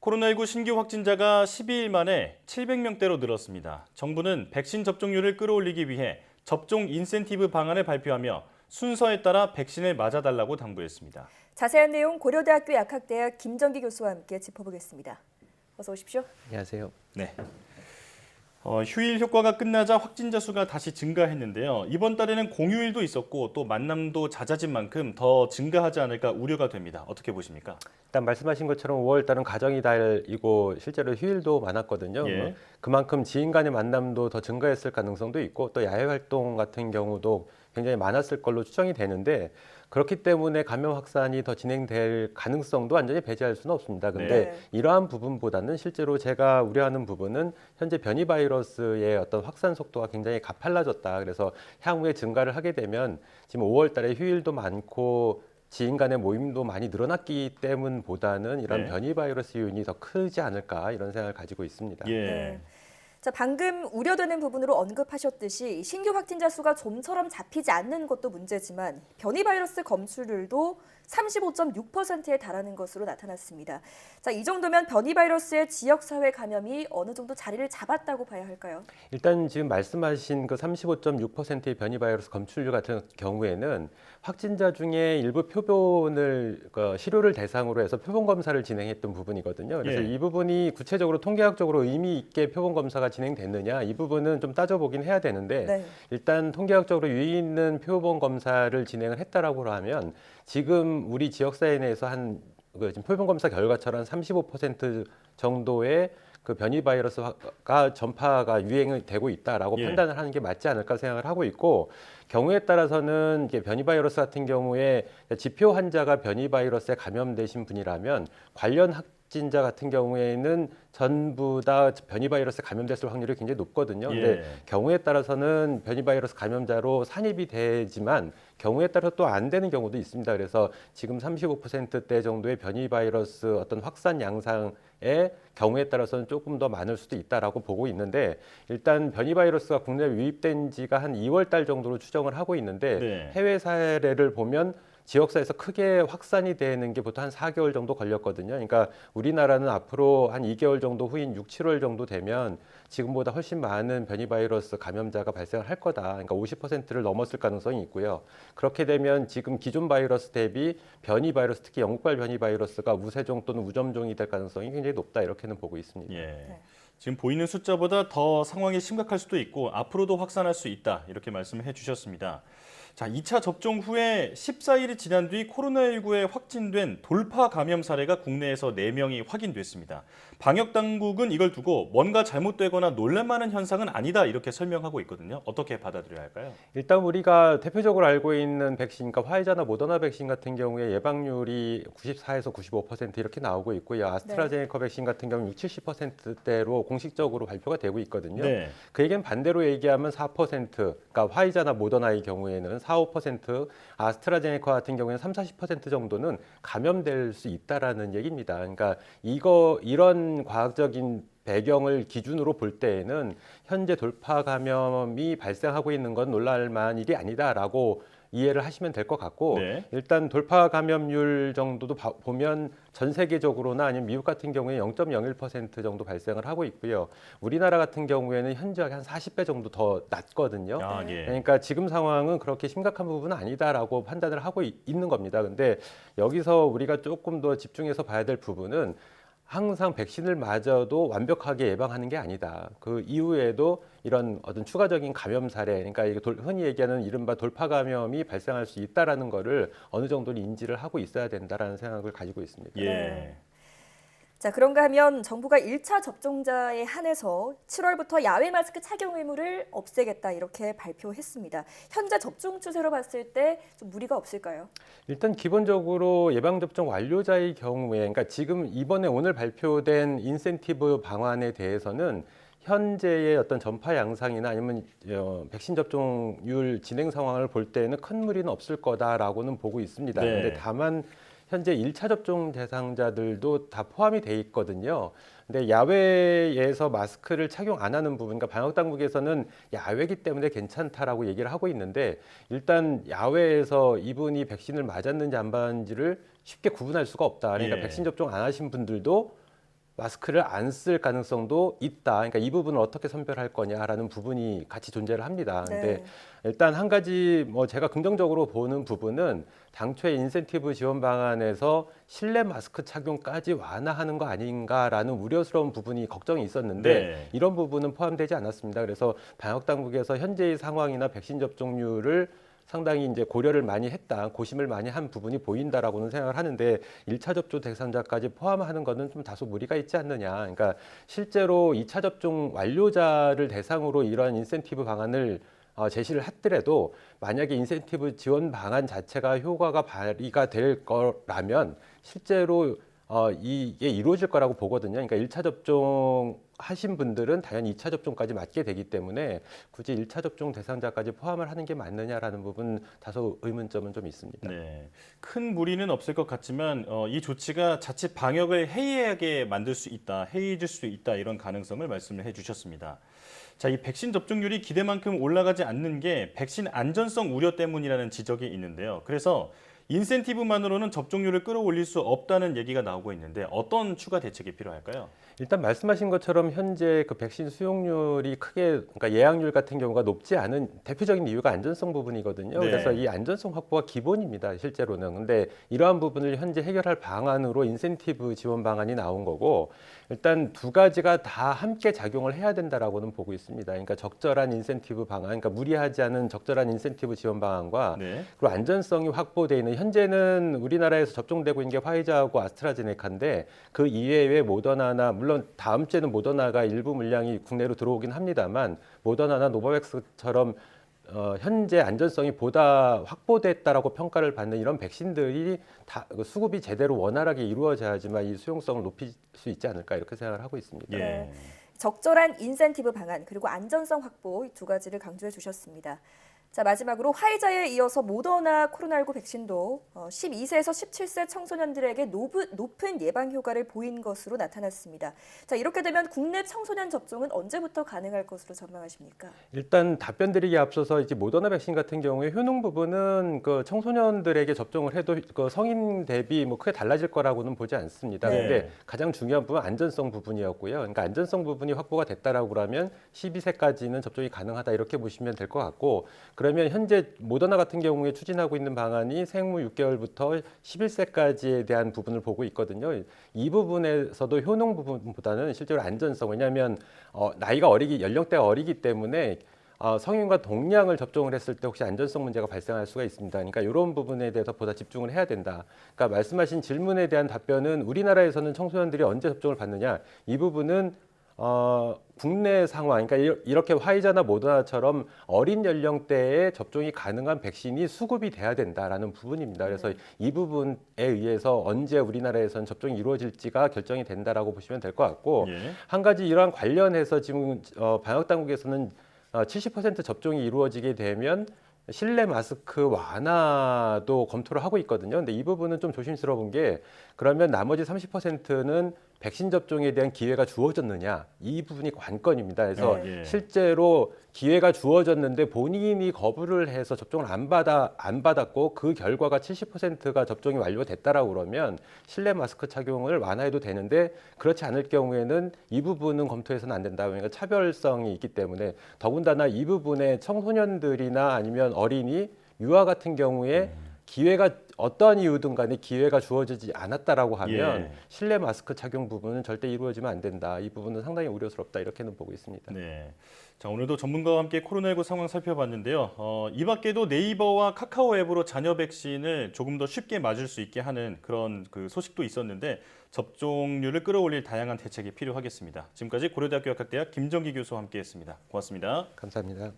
코로나19 신규 확진자가 12일 만에 700명대로 늘었습니다. 정부는 백신 접종률을 끌어올리기 위해 접종 인센티브 방안을 발표하며 순서에 따라 백신을 맞아달라고 당부했습니다. 자세한 내용 고려대학교 약학대학 김정기 교수와 함께 짚어보겠습니다. 어서 오십시오. 안녕하세요. 네. 휴일 효과가 끝나자 확진자 수가 다시 증가했는데요. 이번 달에는 공휴일도 있었고 또 만남도 잦아진 만큼 더 증가하지 않을까 우려가 됩니다. 어떻게 보십니까? 일단 말씀하신 것처럼 5월 달은 가정의 달이고 실제로 휴일도 많았거든요. 예. 그만큼 지인 간의 만남도 더 증가했을 가능성도 있고 또 야외 활동 같은 경우도 굉장히 많았을 걸로 추정이 되는데 그렇기 때문에 감염 확산이 더 진행될 가능성도 완전히 배제할 수는 없습니다. 근데 네. 이러한 부분보다는 실제로 제가 우려하는 부분은 현재 변이 바이러스의 어떤 확산 속도가 굉장히 가팔라졌다. 그래서 향후에 증가를 하게 되면 지금 5월 달에 휴일도 많고 지인 간의 모임도 많이 늘어났기 때문보다는 이런 네. 변이 바이러스 요인이 더 크지 않을까 이런 생각을 가지고 있습니다. 예. 네. 자, 방금 우려되는 부분으로 언급하셨듯이 신규 확진자 수가 좀처럼 잡히지 않는 것도 문제지만 변이 바이러스 검출률도 35.6%에 달하는 것으로 나타났습니다. 자, 이 정도면 변이 바이러스의 지역사회 감염이 어느 정도 자리를 잡았다고 봐야 할까요? 일단 지금 말씀하신 그 35.6%의 변이 바이러스 검출률 같은 경우에는 확진자 중에 일부 표본을 시료를 대상으로 해서 표본 검사를 진행했던 부분이거든요. 그래서 예. 이 부분이 구체적으로 통계학적으로 의미 있게 표본 검사가 진행됐느냐 이 부분은 좀 따져보긴 해야 되는데 네. 일단 통계학적으로 유의 있는 표본 검사를 진행을 했다라고 하면 지금 우리 지역사회 내에서 지금 표본 검사 결과처럼 35% 정도의 그 변이 바이러스가 전파가 유행이 되고 있다라고 예. 판단을 하는 게 맞지 않을까 생각을 하고 있고 경우에 따라서는 이게 변이 바이러스 같은 경우에 지표 환자가 변이 바이러스에 감염되신 분이라면 관련 확진자 같은 경우에는 전부 다 변이 바이러스에 감염됐을 확률이 굉장히 높거든요. 근데 예. 경우에 따라서는 변이 바이러스 감염자로 산입이 되지만 경우에 따라 또 안 되는 경우도 있습니다. 그래서 지금 35%대 정도의 변이 바이러스 어떤 확산 양상의 경우에 따라서는 조금 더 많을 수도 있다라고 보고 있는데 일단 변이 바이러스가 국내에 유입된 지가 한 2월 달 정도로 추정을 하고 있는데 네. 해외 사례를 보면 지역사회에서 크게 확산이 되는 게 보통 한 4개월 정도 걸렸거든요. 그러니까 우리나라는 앞으로 한 2개월 정도 후인 6, 7월 정도 되면 지금보다 훨씬 많은 변이 바이러스 감염자가 발생을 할 거다. 그러니까 50%를 넘었을 가능성이 있고요. 그렇게 되면 지금 기존 바이러스 대비 변이 바이러스, 특히 영국발 변이 바이러스가 무세종 또는 무점종이 될 가능성이 굉장히 높다. 이렇게는 보고 있습니다. 예. 네. 지금 보이는 숫자보다 더 상황이 심각할 수도 있고 앞으로도 확산할 수 있다. 이렇게 말씀해 주셨습니다. 자, 2차 접종 후에 14일이 지난 뒤 코로나19에 확진된 돌파 감염 사례가 국내에서 4명이 확인됐습니다. 방역 당국은 이걸 두고 뭔가 잘못되거나 놀랄만한 현상은 아니다 이렇게 설명하고 있거든요. 어떻게 받아들여야 할까요? 일단 우리가 대표적으로 알고 있는 백신, 그러니까 화이자나 모더나 백신 같은 경우에 예방률이 94에서 95% 이렇게 나오고 있고요. 아스트라제네카 백신 같은 경우는 60, 70%대로 공식적으로 발표가 되고 있거든요. 네. 그 얘기는 반대로 얘기하면 4%, 그러니까 화이자나 모더나의 경우에는 4, 5%, 아스트라제네카 같은 경우에는 3, 40% 정도는 감염될 수 있다라는 얘기입니다. 그러니까 이런 과학적인 배경을 기준으로 볼 때에는 현재 돌파 감염이 발생하고 있는 건 놀랄만한 일이 아니다라고 이해를 하시면 될 것 같고 네. 일단 돌파 감염률 정도도 보면 전 세계적으로나 아니면 미국 같은 경우에 0.01% 정도 발생을 하고 있고요. 우리나라 같은 경우에는 현저하게 한 40배 정도 더 낮거든요. 아, 예. 그러니까 지금 상황은 그렇게 심각한 부분은 아니다라고 판단을 하고 있는 겁니다. 근데 여기서 우리가 조금 더 집중해서 봐야 될 부분은 항상 백신을 맞아도 완벽하게 예방하는 게 아니다. 그 이후에도 이런 어떤 추가적인 감염 사례, 그러니까 이게 흔히 얘기하는 이른바 돌파 감염이 발생할 수 있다라는 거를 어느 정도는 인지를 하고 있어야 된다라는 생각을 가지고 있습니다. 예. 네. 자, 그런가 하면 정부가 1차 접종자에 한해서 7월부터 야외 마스크 착용 의무를 없애겠다 이렇게 발표했습니다. 현재 접종 추세로 봤을 때 좀 무리가 없을까요? 일단 기본적으로 예방접종 완료자의 경우에, 그러니까 지금 이번에 오늘 발표된 인센티브 방안에 대해서는 현재의 어떤 전파 양상이나 아니면 백신 접종률 진행 상황을 볼 때는 큰 무리는 없을 거다라고는 보고 있습니다. 네. 근데 다만 현재 1차 접종 대상자들도 다 포함이 돼 있거든요. 근데 야외에서 마스크를 착용 안 하는 부분, 그러니까 방역 당국에서는 야외이기 때문에 괜찮다라고 얘기를 하고 있는데 일단 야외에서 이분이 백신을 맞았는지 안 맞았는지를 쉽게 구분할 수가 없다. 그러니까 예. 백신 접종 안 하신 분들도 마스크를 안 쓸 가능성도 있다. 그러니까 이 부분을 어떻게 선별할 거냐라는 부분이 같이 존재를 합니다. 근데 네. 일단 한 가지 제가 긍정적으로 보는 부분은 당초에 인센티브 지원 방안에서 실내 마스크 착용까지 완화하는 거 아닌가라는 우려스러운 부분이 걱정이 있었는데 네. 이런 부분은 포함되지 않았습니다. 그래서 방역 당국에서 현재의 상황이나 백신 접종률을 상당히 이제 고려를 많이 했다, 고심을 많이 한 부분이 보인다라고는 생각을 하는데 1차 접종 대상자까지 포함하는 것은 좀 다소 무리가 있지 않느냐. 그러니까 실제로 2차 접종 완료자를 대상으로 이러한 인센티브 방안을 제시를 했더라도 만약에 인센티브 지원 방안 자체가 효과가 발휘가 될 거라면 실제로 이게 이루어질 거라고 보거든요. 그러니까 1차 접종 하신 분들은 당연히 2차 접종까지 맞게 되기 때문에 굳이 1차 접종 대상자까지 포함을 하는 게 맞느냐라는 부분 다소 의문점은 좀 있습니다. 네, 큰 무리는 없을 것 같지만 이 조치가 자칫 방역을 해이하게 만들 수 있다, 해이해질 수 있다 이런 가능성을 말씀을 해주셨습니다. 자, 이 백신 접종률이 기대만큼 올라가지 않는 게 백신 안전성 우려 때문이라는 지적이 있는데요. 그래서 인센티브만으로는 접종률을 끌어올릴 수 없다는 얘기가 나오고 있는데 어떤 추가 대책이 필요할까요? 일단 말씀하신 것처럼 현재 그 백신 수용률이 크게 그러니까 예약률 같은 경우가 높지 않은 대표적인 이유가 안전성 부분이거든요. 네. 그래서 이 안전성 확보가 기본입니다. 실제로는. 근데 이러한 부분을 현재 해결할 방안으로 인센티브 지원 방안이 나온 거고 일단 두 가지가 다 함께 작용을 해야 된다라고는 보고 있습니다. 그러니까 적절한 인센티브 방안, 그러니까 무리하지 않은 적절한 인센티브 지원 방안과 네. 그리고 안전성이 확보되어 있는 현재는 우리나라에서 접종되고 있는 게 화이자하고 아스트라제네카인데 그 이외에 모더나나 물론 다음 주에는 모더나가 일부 물량이 국내로 들어오긴 합니다만 모더나나 노바백스처럼 현재 안전성이 보다 확보됐다라고 평가를 받는 이런 백신들이 다 수급이 제대로 원활하게 이루어져야지만 이 수용성을 높일 수 있지 않을까 이렇게 생각을 하고 있습니다. 예. 네. 적절한 인센티브 방안 그리고 안전성 확보 이 두 가지를 강조해 주셨습니다. 자, 마지막으로 화이자에 이어서 모더나 코로나19 백신도 12세에서 17세 청소년들에게 높은 예방 효과를 보인 것으로 나타났습니다. 자, 이렇게 되면 국내 청소년 접종은 언제부터 가능할 것으로 전망하십니까? 일단 답변 드리기에 앞서서 이제 모더나 백신 같은 경우에 효능 부분은 그 청소년들에게 접종을 해도 그 성인 대비 크게 달라질 거라고는 보지 않습니다. 네. 근데 가장 중요한 부분은 안전성 부분이었고요. 그러니까 안전성 부분이 확보가 됐다라고 그러면 12세까지는 접종이 가능하다 이렇게 보시면 될 것 같고 그러면 현재 모더나 같은 경우에 추진하고 있는 방안이 생후 6개월부터 11세까지에 대한 부분을 보고 있거든요. 이 부분에서도 효능 부분보다는 실제로 안전성, 왜냐하면 나이가 연령대가 어리기 때문에 성인과 동량을 접종을 했을 때 혹시 안전성 문제가 발생할 수가 있습니다. 그러니까 이런 부분에 대해서 보다 집중을 해야 된다. 그러니까 말씀하신 질문에 대한 답변은 우리나라에서는 청소년들이 언제 접종을 받느냐 이 부분은 국내 상황, 그러니까 이렇게 화이자나 모더나처럼 어린 연령대에 접종이 가능한 백신이 수급이 돼야 된다라는 부분입니다. 그래서 이 부분에 의해서 언제 우리나라에서는 접종이 이루어질지가 결정이 된다라고 보시면 될 것 같고 예. 한 가지 이러한 관련해서 지금 방역 당국에서는 70% 접종이 이루어지게 되면 실내 마스크 완화도 검토를 하고 있거든요. 근데 이 부분은 좀 조심스러운 게 그러면 나머지 30%는 백신 접종에 대한 기회가 주어졌느냐 이 부분이 관건입니다. 그래서 예. 실제로 기회가 주어졌는데 본인이 거부를 해서 접종을 안 받았고 그 결과가 70%가 접종이 완료됐다라고 그러면 실내 마스크 착용을 완화해도 되는데 그렇지 않을 경우에는 이 부분은 검토해서는 안 된다. 그러니까 차별성이 있기 때문에 더군다나 이 부분에 청소년들이나 아니면 어린이, 유아 같은 경우에 기회가 어떠한 이유든 간에 기회가 주어지지 않았다라고 하면 예. 실내 마스크 착용 부분은 절대 이루어지면 안 된다. 이 부분은 상당히 우려스럽다. 이렇게는 보고 있습니다. 네. 자, 오늘도 전문가와 함께 코로나19 상황 살펴봤는데요. 이 밖에도 네이버와 카카오 앱으로 자녀 백신을 조금 더 쉽게 맞을 수 있게 하는 그런 그 소식도 있었는데 접종률을 끌어올릴 다양한 대책이 필요하겠습니다. 지금까지 고려대학교 약학대학 김정기 교수와 함께했습니다. 고맙습니다. 감사합니다.